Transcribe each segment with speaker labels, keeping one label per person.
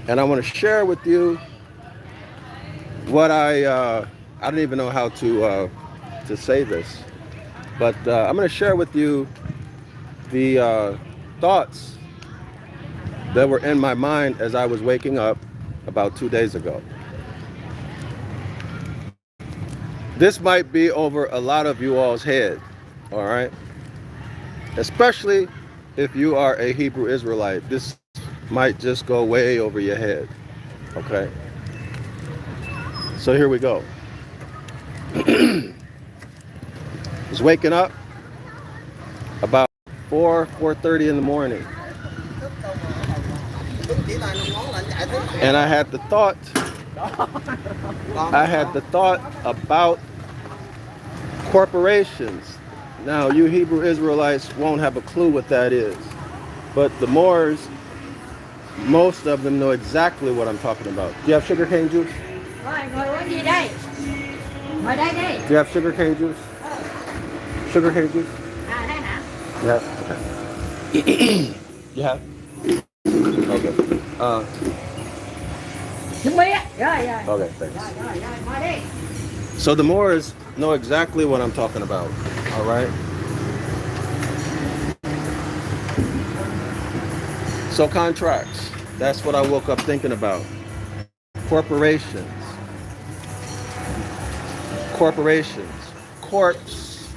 Speaker 1: And I want to share with you what I don't even know how to say this, but I'm going to share with you the thoughts that were in my mind as I was waking up about 2 days ago. This might be over a lot of you all's head, all right? Especially if you are a Hebrew Israelite. This might just go way over your head, okay? So here we go. Was waking up about 4:30 in the morning. And I had the thought about corporations. Now, you Hebrew Israelites won't have a clue what that is. But the Moors, most of them know exactly what I'm talking about. Do you have sugarcane juice? Do you have sugarcane juice? Sugarcane juice? Yeah. Okay. You have? Okay. Okay, thanks. So the Moors know exactly what I'm talking about. All right. So contracts. That's what I woke up thinking about. Corporations. Corpse.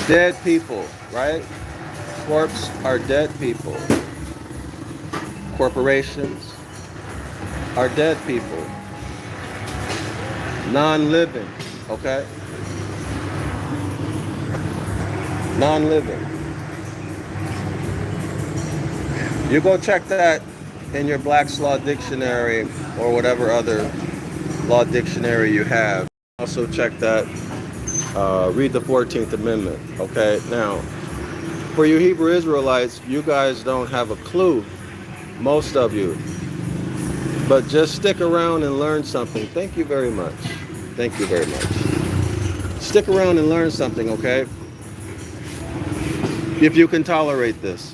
Speaker 1: Dead people, right? Corpse are dead people. Corporations are dead people. Non-living, okay? Non-living. You go check that in your Black's Law Dictionary or whatever other law dictionary you have. Also check that, read the 14th Amendment, okay? Now, for you Hebrew Israelites, you guys don't have a clue, most of you. But just stick around and learn something. Thank you very much. Thank you very much. Stick around and learn something, okay? If you can tolerate this.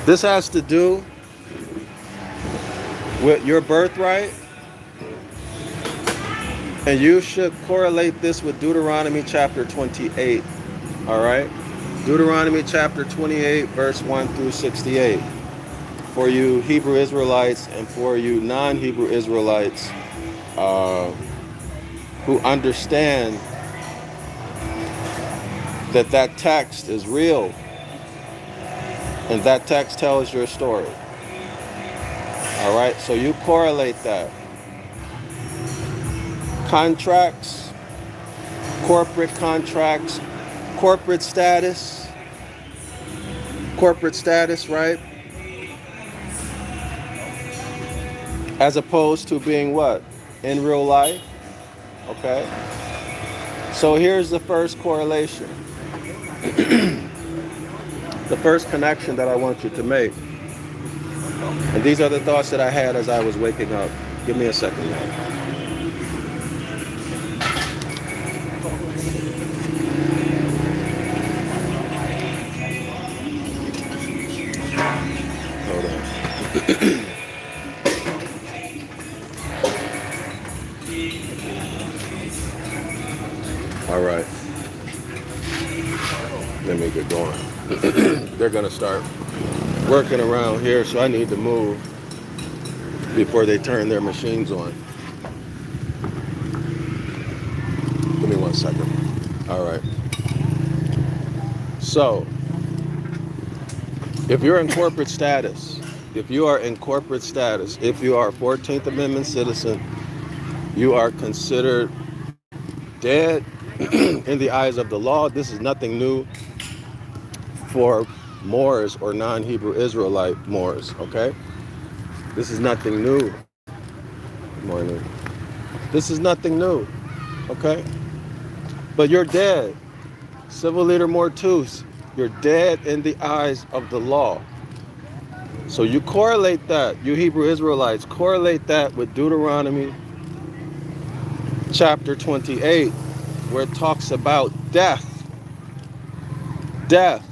Speaker 1: This has to do with your birthright, and you should correlate this with Deuteronomy chapter 28, all right? Deuteronomy chapter 28, verse 1 through 68. For you Hebrew Israelites and for you non-Hebrew Israelites who understand that that text is real and that text tells your story. All right, so you correlate that. Contracts, corporate contracts, corporate status, right? As opposed to being what? In real life, okay? So here's the first correlation. The first connection that I want you to make. And these are the thoughts that I had as I was waking up. Give me a second now. All right. Let me get going. They're going to start working around here, so I need to move before they turn their machines on. Give me 1 second. All right. So, if you're in corporate status, if you are a 14th Amendment citizen, you are considered dead in the eyes of the law. This is nothing new for Moors or non-Hebrew Israelite Moors, okay? This is nothing new. Good morning. This is nothing new, okay? But you're dead. Civil Leader Mortus, you're dead in the eyes of the law. So you correlate that, you Hebrew Israelites, correlate that with Deuteronomy chapter 28, where it talks about death, death.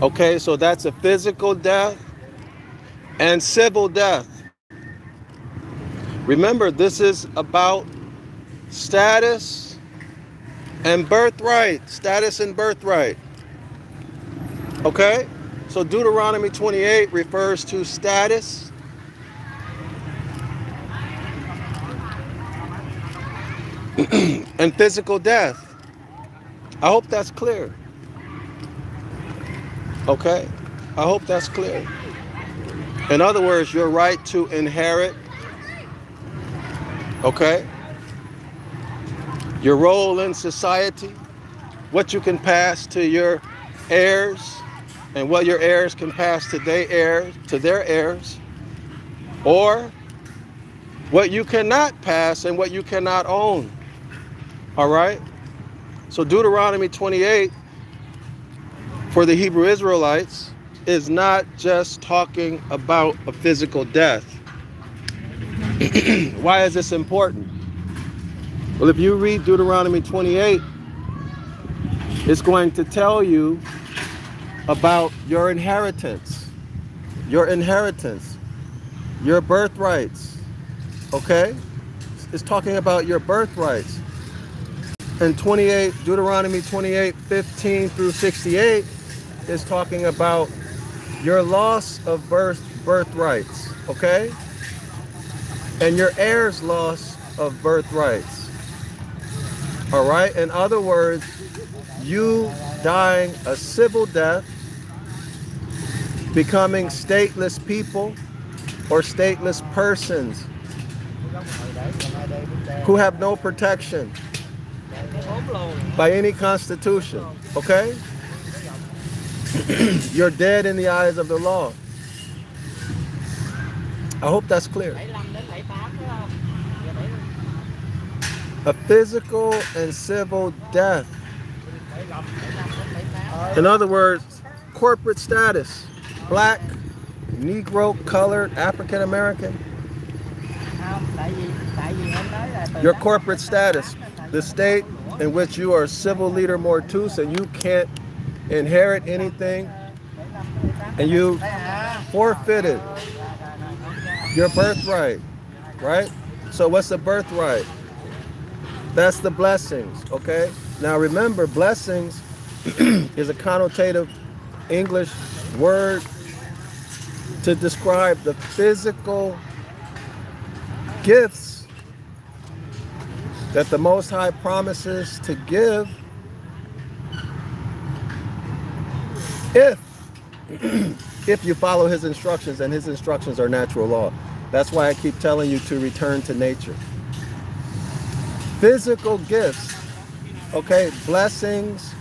Speaker 1: Okay, so that's a physical death and civil death. Remember, this is about status and birthright. Status and birthright. Okay? So Deuteronomy 28 refers to status and physical death. I hope that's clear. Okay? I hope that's clear. In other words, your right to inherit. Okay? Your role in society. What you can pass to your heirs. And what your heirs can pass to their heirs. Or what you cannot pass and what you cannot own. All right? So Deuteronomy 28 for the Hebrew Israelites is not just talking about a physical death. Why is this important? Well, if you read Deuteronomy 28, it's going to tell you about your inheritance, your birthrights, okay? It's talking about your birthrights. And Deuteronomy 28, 15 through 68 is talking about your loss of birthrights, okay? And your heirs' loss of birthrights, all right? In other words, you dying a civil death, becoming stateless people or stateless persons who have no protection by any constitution, okay? You're dead in the eyes of the law. I hope that's clear. A physical and civil death. In other words, corporate status. Black, Negro, colored, African American. Your corporate status. The state in which you are a civil leader mortus and you can't inherit anything, and you forfeited your birthright, right? So what's the birthright? That's the blessings, okay? Now remember, blessings is a connotative English word to describe the physical gifts that the Most High promises to give if you follow his instructions, and his instructions are natural law. That's why I keep telling you to return to nature. Physical gifts, okay, blessings,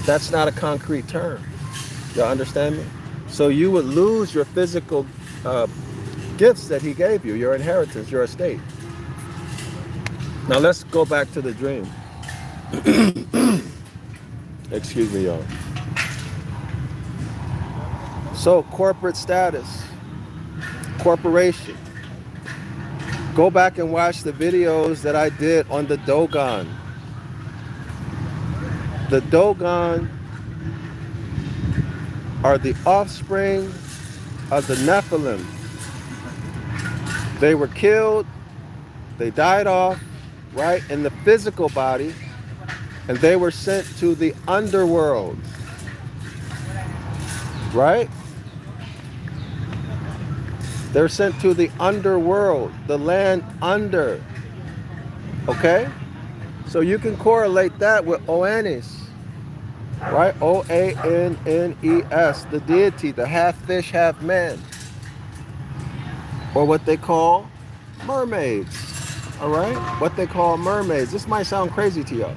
Speaker 1: that's not a concrete term. Y'all understand me? So you would lose your physical gifts that he gave you, your inheritance, your estate. Now let's go back to the dream. Excuse me, y'all. So corporate status, corporation. Go back and watch the videos that I did on the Dogon. The Dogon are the offspring of the Nephilim. They were killed, they died off, right, in the physical body, and they were sent to the underworld, right? They're sent to the underworld, the land under, okay? So you can correlate that with Oannes, right? O-A-N-N-E-S, the deity, the half fish, half man, or what they call mermaids, all right? What they call mermaids. This might sound crazy to y'all,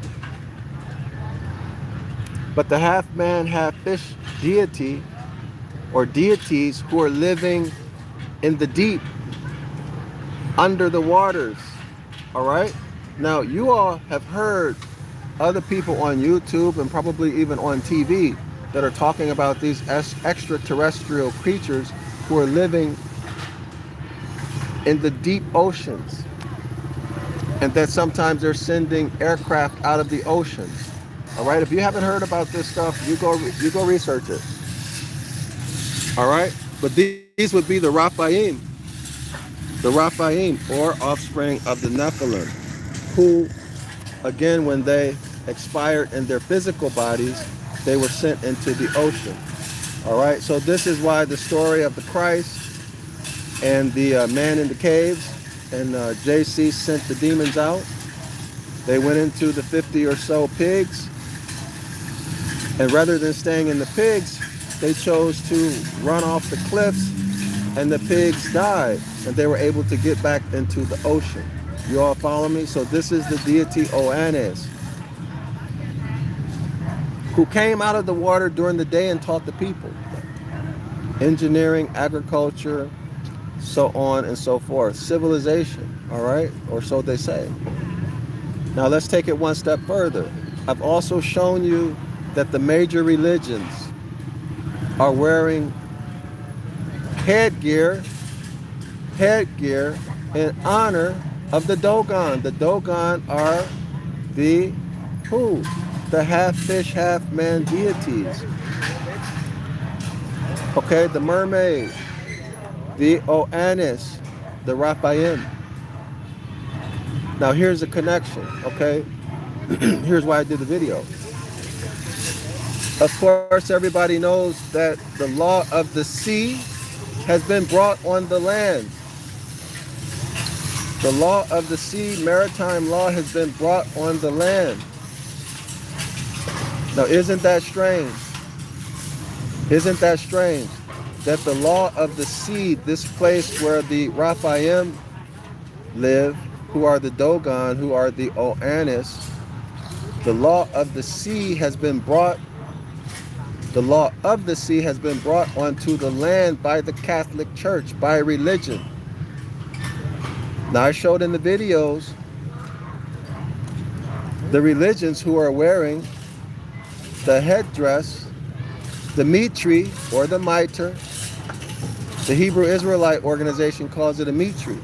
Speaker 1: but the half man, half fish deity, or deities who are living in the deep, under the waters, all right? Now, you all have heard other people on YouTube and probably even on TV that are talking about these extraterrestrial creatures who are living in the deep oceans, and that sometimes they're sending aircraft out of the oceans. All right, if you haven't heard about this stuff, you go research it. All right, but these would be the Raphaim, or offspring of the Nephilim, who, again, when they expired in their physical bodies, they were sent into the ocean. All right, so this is why the story of the Christ and the man in the caves, and JC sent the demons out. They went into the 50 or so pigs, and rather than staying in the pigs, they chose to run off the cliffs, and the pigs died, and they were able to get back into the ocean. You all follow me? So this is the deity Oannes, who came out of the water during the day and taught the people engineering, agriculture, so on and so forth. Civilization, all right? Or so they say. Now let's take it one step further. I've also shown you that the major religions are wearing headgear in honor of the Dogon. The Dogon are the who? The half fish, half man deities. Okay, the mermaid, the Oannes, the Raphaim. Now here's a connection, okay? Here's why I did the video. Of course, everybody knows that the law of the sea has been brought on the land. The law of the sea, maritime law, has been brought on the land. Now, isn't that strange? Isn't that strange that the law of the sea, this place where the Raphaim live, who are the Dogon, who are the Oannes, the law of the sea has been brought onto the land by the Catholic Church, by religion. Now, I showed in the videos the religions who are wearing the headdress, the mitri or the mitre. The Hebrew Israelite organization calls it a mitri.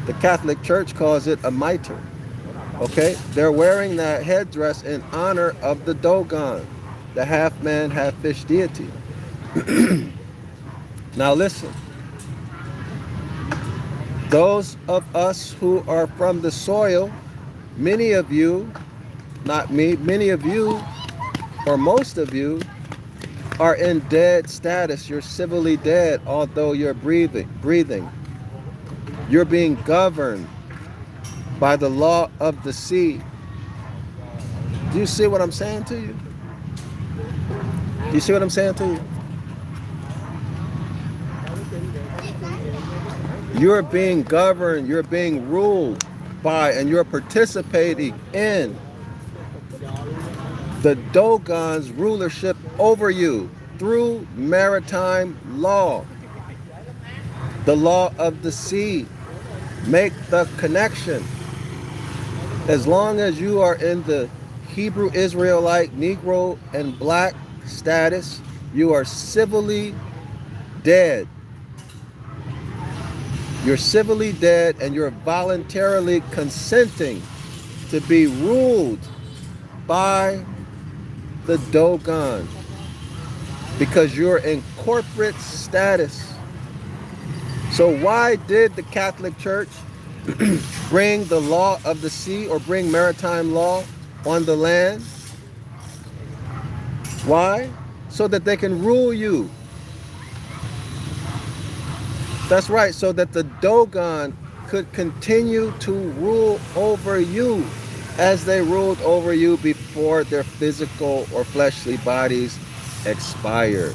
Speaker 1: The Catholic Church calls it a mitre. Okay? They're wearing that headdress in honor of the Dogon, the half man, half fish deity. Now listen. Those of us who are from the soil, many of you, not me, many of you, or most of you, are in dead status. You're civilly dead, although you're breathing. You're being governed by the law of the sea. Do you see what I'm saying to you? Do you see what I'm saying to you? You're being governed, you're being ruled by, and you're participating in the Dogon's rulership over you through maritime law. The law of the sea. Make the connection. As long as you are in the Hebrew Israelite, Negro, and black status, you are civilly dead. You're civilly dead, and you're voluntarily consenting to be ruled by the Dogon because you're in corporate status. So why did the Catholic Church bring the law of the sea, or bring maritime law on the land? Why? So that they can rule you. That's right, so that the Dogon could continue to rule over you as they ruled over you before their physical or fleshly bodies expired.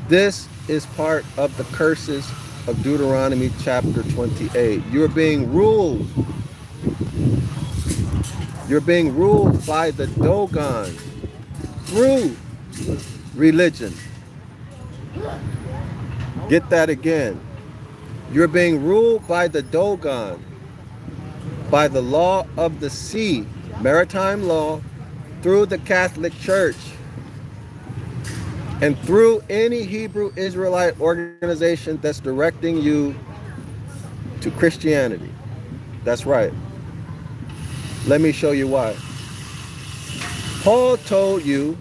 Speaker 1: This is part of the curses of Deuteronomy chapter 28. You're being ruled. You're being ruled by the Dogon through religion. Get that again. You're being ruled by the Dogon, by the law of the sea, maritime law, through the Catholic Church, and through any Hebrew Israelite organization that's directing you to Christianity. That's right. Let me show you why. Paul told you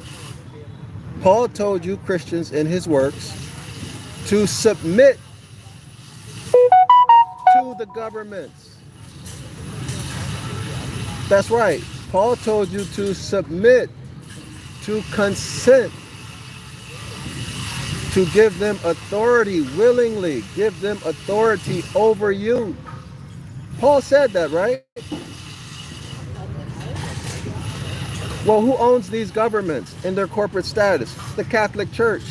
Speaker 1: Christians in his works to submit to the governments. That's right. Paul told you to submit, to consent, to give them authority willingly, give them authority over you. Paul said that, right? Well, who owns these governments in their corporate status? The Catholic Church.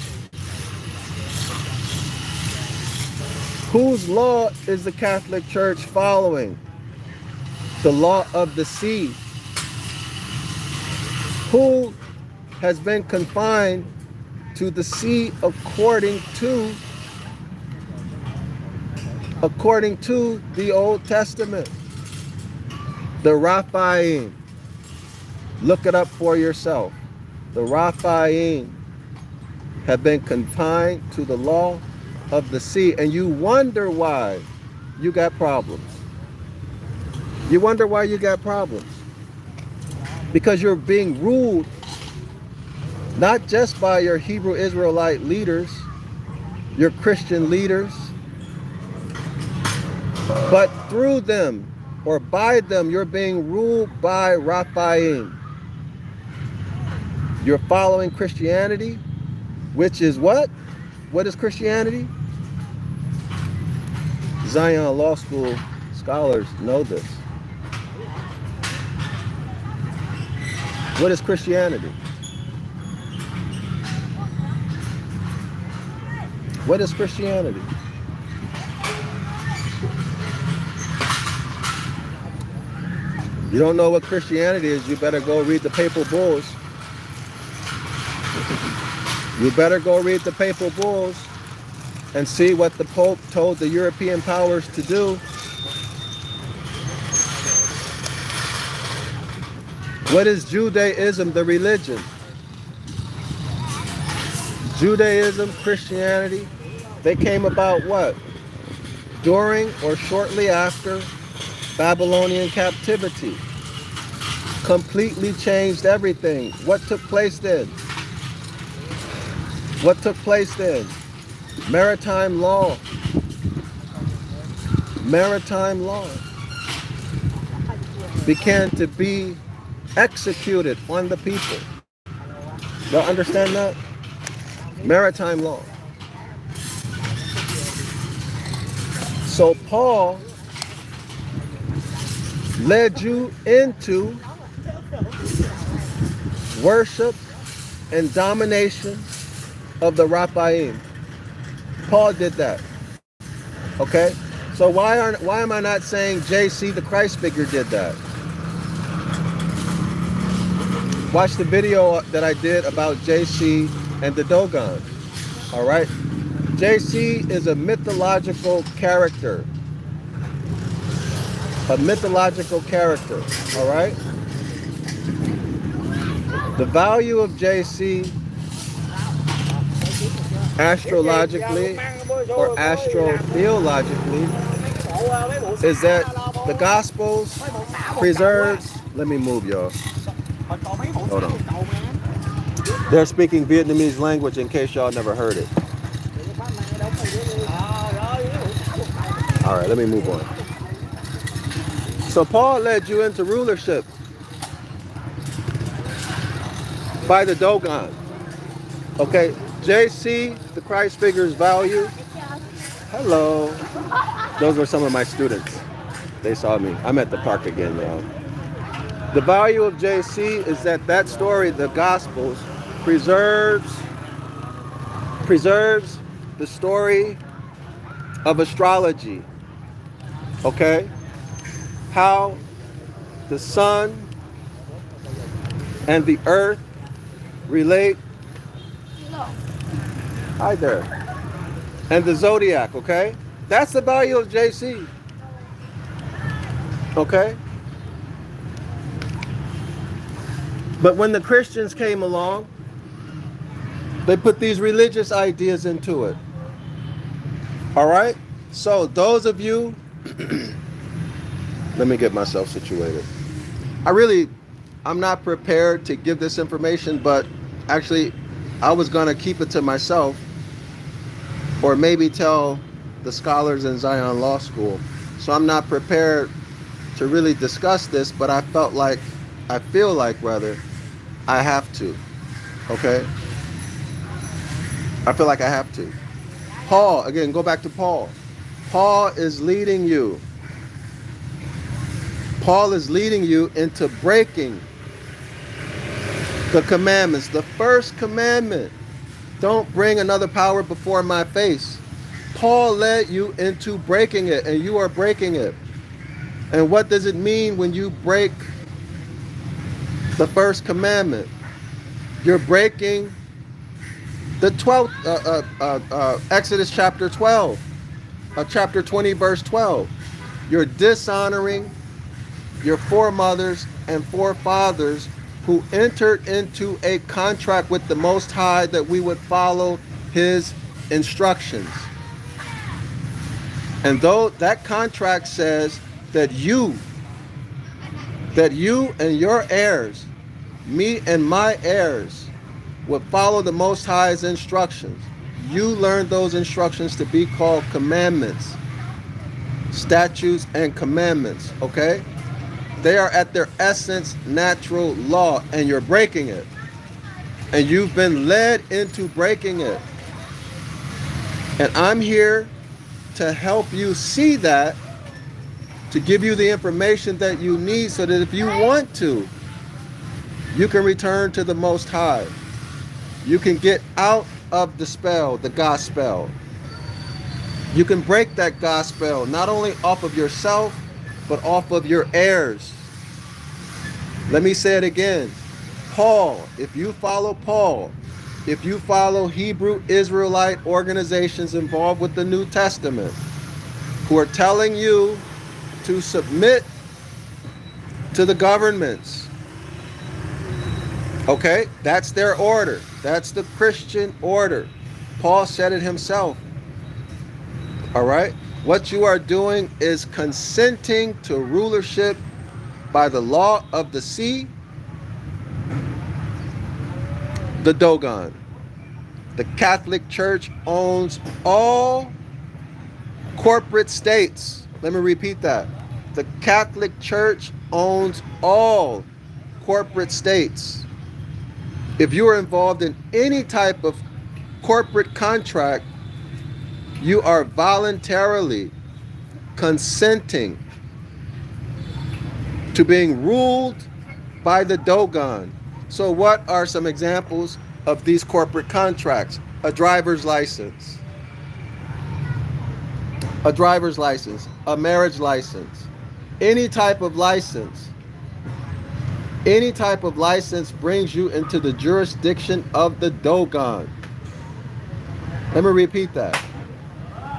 Speaker 1: Whose law is the Catholic Church following? The law of the sea. Who has been confined to the sea according to the Old Testament? The Raphaim. Look it up for yourself. The Raphaim have been confined to the law of the sea, and you wonder why you got problems. You wonder why you got problems. Because you're being ruled not just by your Hebrew Israelite leaders, your Christian leaders, but through them or by them, you're being ruled by Raphaim. You're following Christianity, which is what? What is Christianity? Zion Law School scholars know this. What is Christianity? What is Christianity? You don't know what Christianity is, you better go read the papal bulls. You better go read the papal bulls and see what the Pope told the European powers to do. What is Judaism, the religion? Judaism, Christianity, they came about what? During or shortly after Babylonian captivity. Completely changed everything. What took place then? What took place then? Maritime law. Maritime law began to be executed on the people. Y'all understand that? Maritime law. So Paul led you into worship and domination of the Raphaim. Paul did that. Okay? So why am I not saying JC, the Christ figure, did that? Watch the video that I did about JC and the Dogon. All right? JC is a mythological character. A mythological character. All right? The value of JC astrologically or astrotheologically is that the Gospels preserves. Let me move, y'all. Hold on. They're speaking Vietnamese language in case y'all never heard it. All right, let me move on. So Paul led you into rulership by the Dogon. Okay, JC, the Christ figure's value. Hello. Those were some of my students. They saw me. I'm at the park again, y'all. The value of JC is that story, the Gospels, preserves the story of astrology. Okay? How the sun and the earth relate. Hi there. And the zodiac, okay? That's the value of JC. Okay? But when the Christians came along, they put these religious ideas into it. All right? So those of you, let me get myself situated. I really I'm not prepared to give this information, but actually, I was going to keep it to myself, or maybe tell the scholars in Zion Law School. So I'm not prepared to really discuss this, but I feel like I have to. Okay? I feel like I have to. Paul, again, go back to Paul. Paul is leading you. Paul is leading you into breaking the commandments. The first commandment, don't bring another power before my face. Paul led you into breaking it, and you are breaking it. And what does it mean when you break the first commandment? You're breaking the 12th, Exodus chapter 12, chapter 20, verse 12. You're dishonoring your foremothers and forefathers who entered into a contract with the Most High that we would follow his instructions. And though that contract says that you and your heirs, me and my heirs, would follow the Most High's instructions, you learned those instructions to be called commandments, statutes and commandments, okay? They are at their essence natural law, and you're breaking it. And you've been led into breaking it. And I'm here to help you see that, to give you the information that you need so that if you want to, you can return to the Most High. You can get out of the spell, the gospel. You can break that gospel, not only off of yourself, but off of your heirs. Let me say it again. Paul, if you follow Paul, if you follow Hebrew Israelite organizations involved with the New Testament, who are telling you to submit to the governments, okay, that's their order. That's the Christian order. Paul said it himself. All right? What you are doing is consenting to rulership by the law of the sea, the Dogon. The Catholic Church owns all corporate states. Let me repeat that. The Catholic Church owns all corporate states. If you are involved in any type of corporate contract, you are voluntarily consenting to being ruled by the Dogon. So what are some examples of these corporate contracts? A driver's license, a marriage license, any type of license. Any type of license brings you into the jurisdiction of the Dogon. Let me repeat that.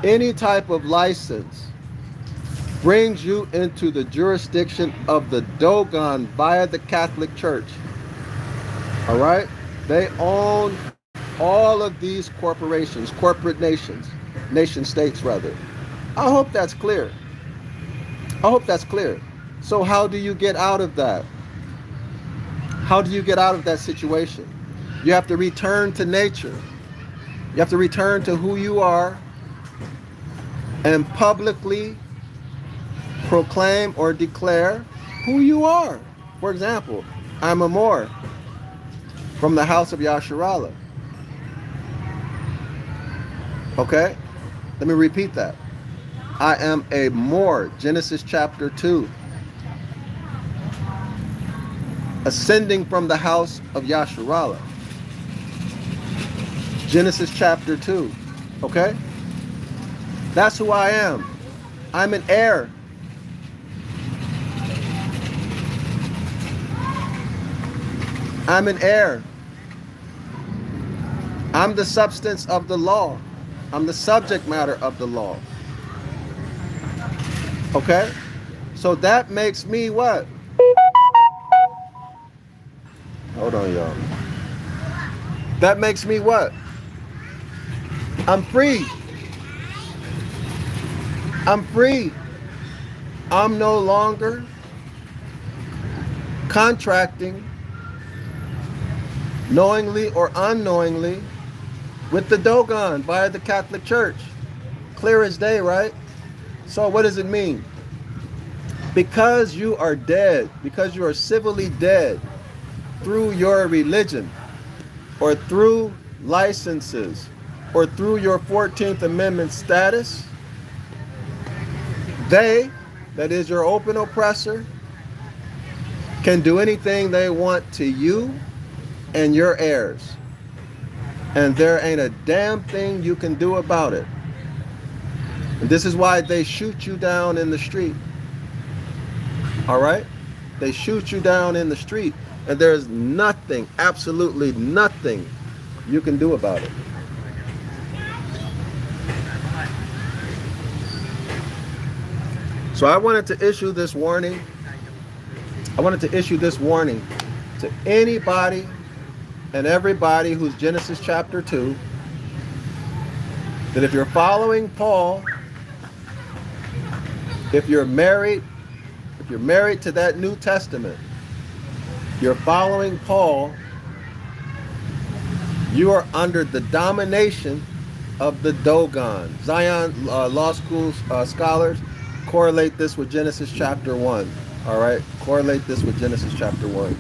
Speaker 1: Any type of license brings you into the jurisdiction of the Dogon via the Catholic Church. All right? They own all of these corporations, corporate nations, nation states rather. I hope that's clear. I hope that's clear. So how do you get out of that? How do you get out of that situation? You have to return to nature. You have to return to who you are and publicly proclaim or declare who you are. For example, I'm a Moor from the house of Yasharallah. Okay? Let me repeat that. I am a Moor, Genesis chapter 2. Ascending from the house of Yasharallah. Genesis chapter 2. Okay? That's who I am. I'm an heir. I'm an heir. I'm the substance of the law. I'm the subject matter of the law. Okay? So that makes me what? Hold on, y'all. That makes me what? I'm free. I'm free. I'm no longer contracting, knowingly or unknowingly, with the Dogon via the Catholic Church. Clear as day, right? So what does it mean? Because you are dead, because you are civilly dead through your religion, or through licenses, or through your 14th Amendment status, they, that is your open oppressor, can do anything they want to you and your heirs. And there ain't a damn thing you can do about it. And this is why they shoot you down in the street. All right? They shoot you down in the street, and there's nothing, absolutely nothing you can do about it. So I wanted to issue this warning. I wanted to issue this warning to anybody and everybody who's Genesis chapter 2, that if you're following Paul, if you're married to that New Testament, you're following Paul, you are under the domination of the Dogon. Zion Law School scholars correlate this with Genesis chapter 1. All right? Correlate this with Genesis chapter 1.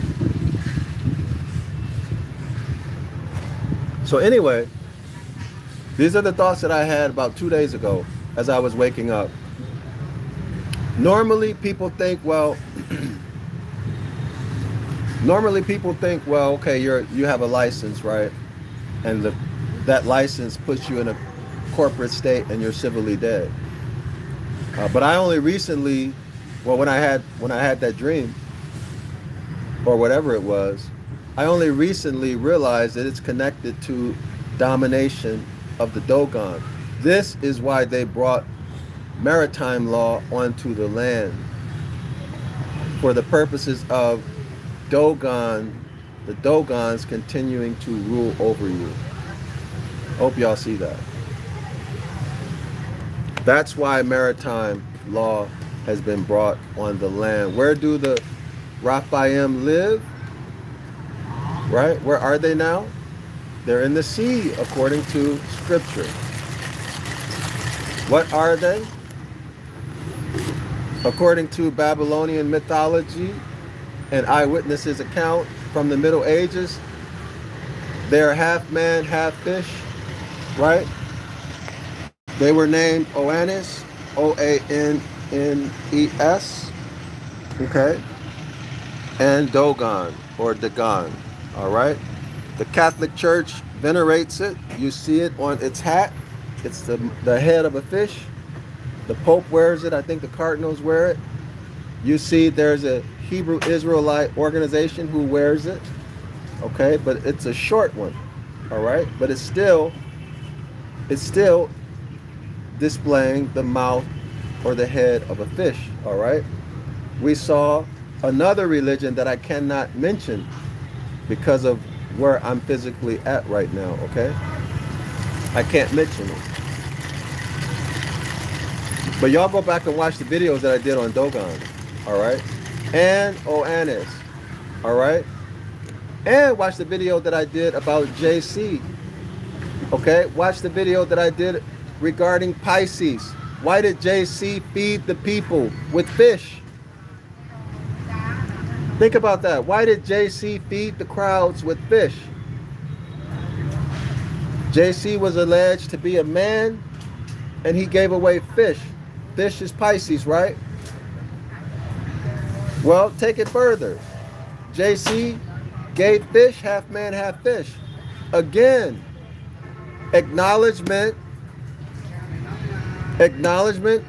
Speaker 1: So anyway, these are the thoughts that I had about 2 days ago as I was waking up. Normally people think, well, okay, you have a license, right? And that license puts you in a corporate state and you're civilly dead. But I only recently, well, when I had that dream, or whatever it was, I only recently realized that it's connected to domination of the Dogon. This is why they brought maritime law onto the land, for the purposes of the Dogons continuing to rule over you. Hope y'all see that. That's why maritime law has been brought on the land. Where do the Raphaim live? Right? Where are they now? They're in the sea, according to Scripture. What are they? According to Babylonian mythology and eyewitnesses' account from the Middle Ages, they're half man, half fish, right? They were named Oannes, O-A-N-N-E-S, okay? And Dogon, or Dagon, all right? The Catholic Church venerates it. You see it on its hat. It's the head of a fish. The Pope wears it. I think the cardinals wear it. You see there's a Hebrew Israelite organization who wears it, okay? But it's a short one, all right? But it's still displaying the mouth or the head of a fish, all right? We saw another religion that I cannot mention because of where I'm physically at right now, okay? I can't mention it. But y'all go back and watch the videos that I did on Dogon, all right? And Oannes, all right? And watch the video that I did about JC, okay? Watch the video that I did regarding Pisces. Why did JC feed the people with fish? Think about that. Why did JC feed the crowds with fish? JC was alleged to be a man, and he gave away fish. Fish is Pisces, right? Well, take it further. JC gave fish, half man, half fish. Again, acknowledgement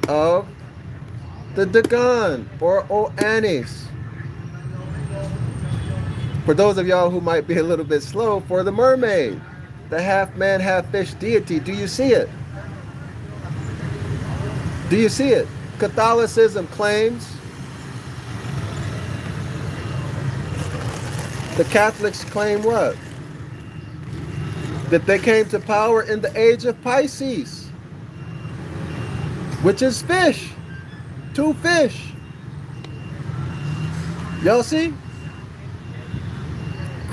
Speaker 1: of the Dagon, or Oannes. For those of y'all who might be a little bit slow, for the mermaid, the half man, half fish deity. Do you see it? Do you see it? Catholicism claims, the Catholics claim what? That they came to power in the age of Pisces, which is fish. 2 fish. Y'all see?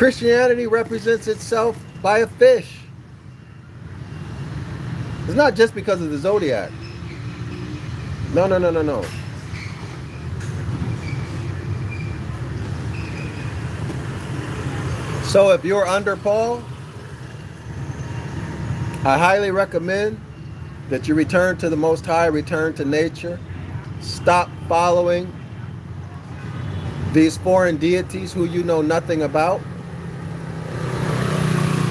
Speaker 1: Christianity represents itself by a fish. It's not just because of the zodiac. No, no, no, no, no. So if you're under Paul, I highly recommend that you return to the Most High, return to nature. Stop following these foreign deities who you know nothing about.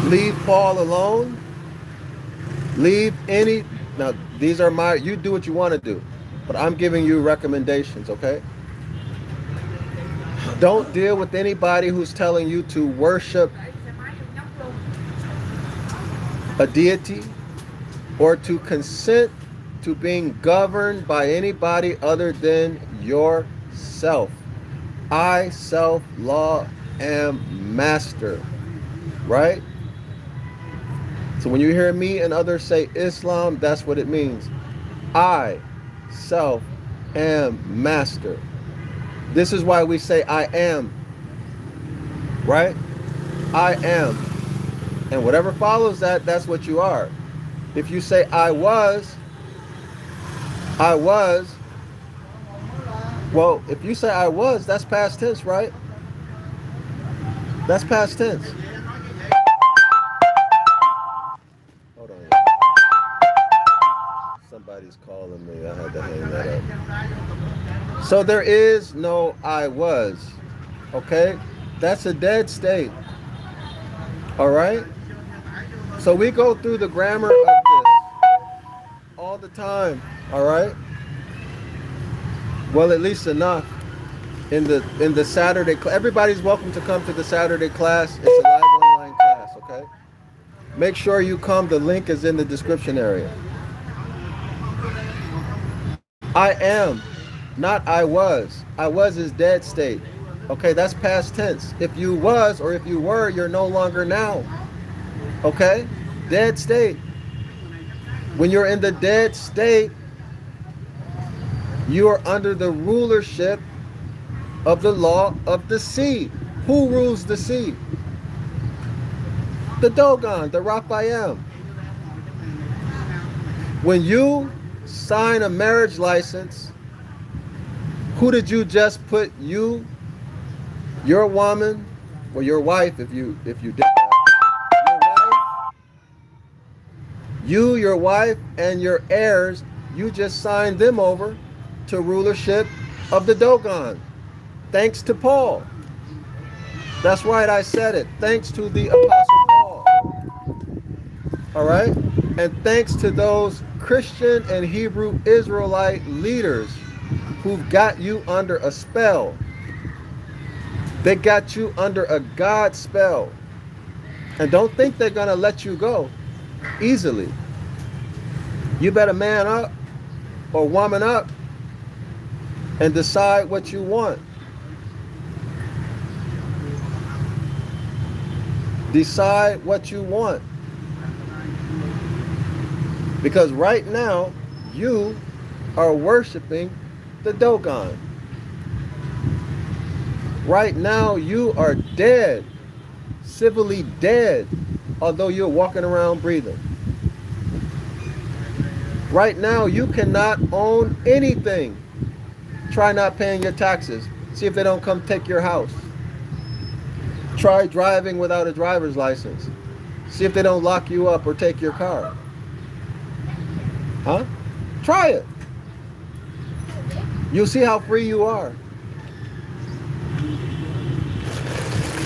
Speaker 1: Leave Paul alone. Leave any... Now, these are my... You do what you want to do. But I'm giving you recommendations, okay? Don't deal with anybody who's telling you to worship a deity or to consent to being governed by anybody other than yourself. I, self-law, am master. Right? So when you hear me and others say Islam, that's what it means. I, self, am master. This is why we say I am. Right? I am. And whatever follows that, that's what you are. If you say I was, well, if you say I was, that's past tense, right? That's past tense. Hold on. Somebody's calling me. I had to hang that up. So there is no I was. Okay? That's a dead state. All right? So we go through the grammar of this all the time. All right? Well, at least enough. In the Saturday class. Everybody's welcome to come to the Saturday class. It's a live online class, okay? Make sure you come. The link is in the description area. I am, not I was. I was is dead state. Okay, that's past tense. If you was or if you were, you're no longer now. Okay? Dead state. When you're in the dead state, you are under the rulership of the law of the sea. Who rules the sea? The Dogon, the Raphael. When you sign a marriage license, who did you just put you, your woman, or your wife, if you did that, your wife, and your heirs, you just signed them over to rulership of the Dogon. Thanks to Paul. That's right, I said it. Thanks to the Apostle Paul. All right? And thanks to those Christian and Hebrew Israelite leaders who've got you under a spell. They got you under a God spell. And don't think they're going to let you go easily. You better man up or woman up and decide what you want. Decide what you want. Because right now, you are worshiping the Dogon. Right now, you are dead, civilly dead, although you're walking around breathing. Right now, you cannot own anything. Try not paying your taxes. See if they don't come take your house. Try driving without a driver's license. See if they don't lock you up or take your car. Huh? Try it. You'll see how free you are.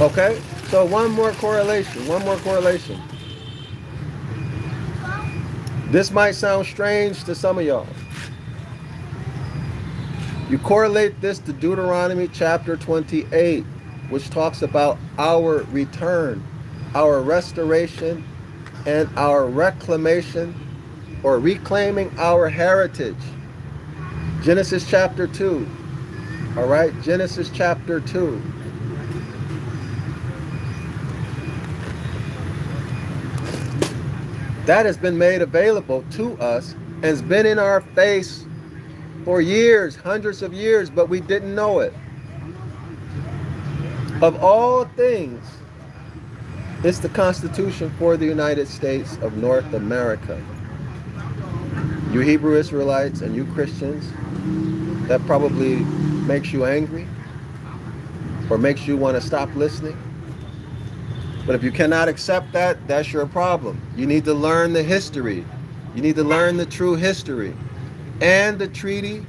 Speaker 1: Okay? So one more correlation. This might sound strange to some of y'all. You correlate this to Deuteronomy chapter 28, which talks about our return, our restoration, and our reclamation or reclaiming our heritage. Genesis chapter 2. All right? Genesis chapter 2. That has been made available to us and has been in our face for years, hundreds of years, but we didn't know it. Of all things, It's the Constitution for the United States of North America. You Hebrew Israelites and you Christians, that probably makes you angry or makes you want to stop listening. But if you cannot accept that, that's your problem. You need to learn the history. You need to learn the true history and the Treaty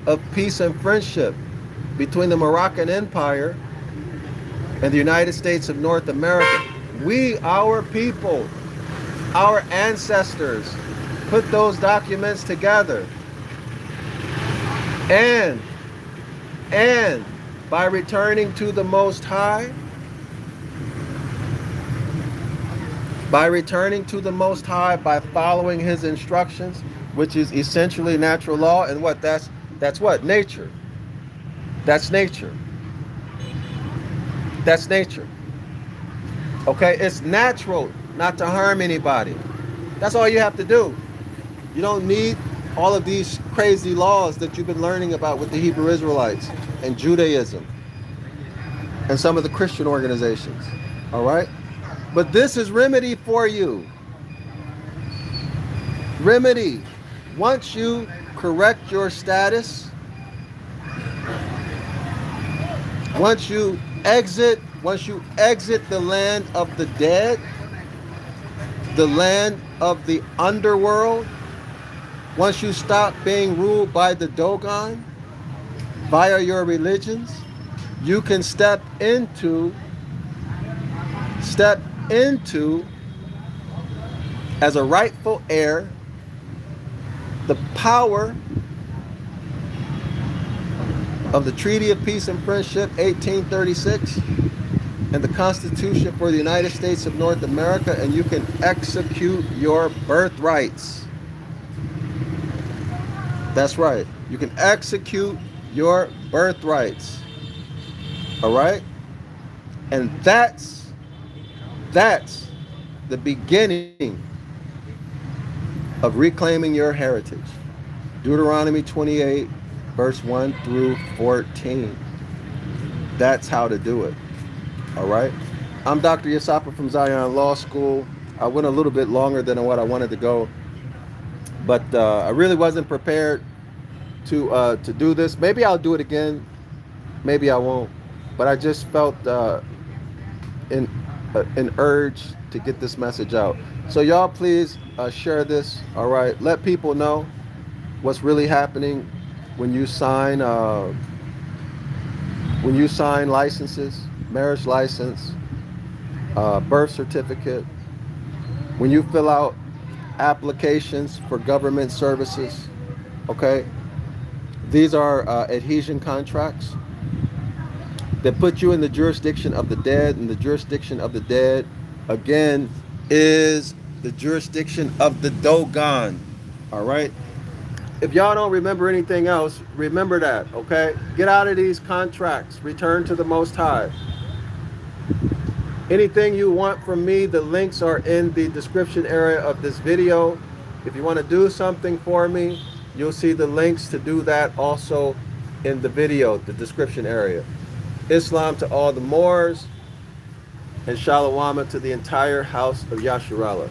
Speaker 1: of Peace and Friendship between the Moroccan Empire and the United States of North America. We, our people, our ancestors, put those documents together. And by returning to the Most High, by following his instructions, which is essentially natural law, and what? That's what? Nature. That's nature. That's nature. Okay? It's natural not to harm anybody. That's all you have to do. You don't need all of these crazy laws that you've been learning about with the Hebrew Israelites and Judaism and some of the Christian organizations. All right? But this is remedy for you. Remedy. Once you correct your status, once you exit the land of the dead, the land of the underworld, once you stop being ruled by the Dogon via your religions, you can step into as a rightful heir the power of the Treaty of Peace and Friendship 1836 and the Constitution for the United States of North America, and you can execute your birthrights. That's right. You can execute your birthrights. All right? And that's the beginning of reclaiming your heritage. Deuteronomy 28, verse 1 through 14. That's how to do it. All right? I'm Dr. Yasapa from Zion Law School. I went a little bit longer than what I wanted to go, but I really wasn't prepared to do this. Maybe I'll do it again. Maybe I won't. But I just felt an urge to get this message out. So y'all please share this. All right, let people know what's really happening when you sign licenses, marriage license, birth certificate, when you fill out applications for government services. Okay, these are adhesion contracts that put you in the jurisdiction of the dead, and the jurisdiction of the dead, again, is the jurisdiction of the Dogon. All right? If y'all don't remember anything else, remember that, okay? Get out of these contracts. Return to the Most High. Anything you want from me, the links are in the description area of this video. If you want to do something for me, you'll see the links to do that also in the video, the description area. Islam to all the Moors, and Shalom to the entire house of Yasharallah.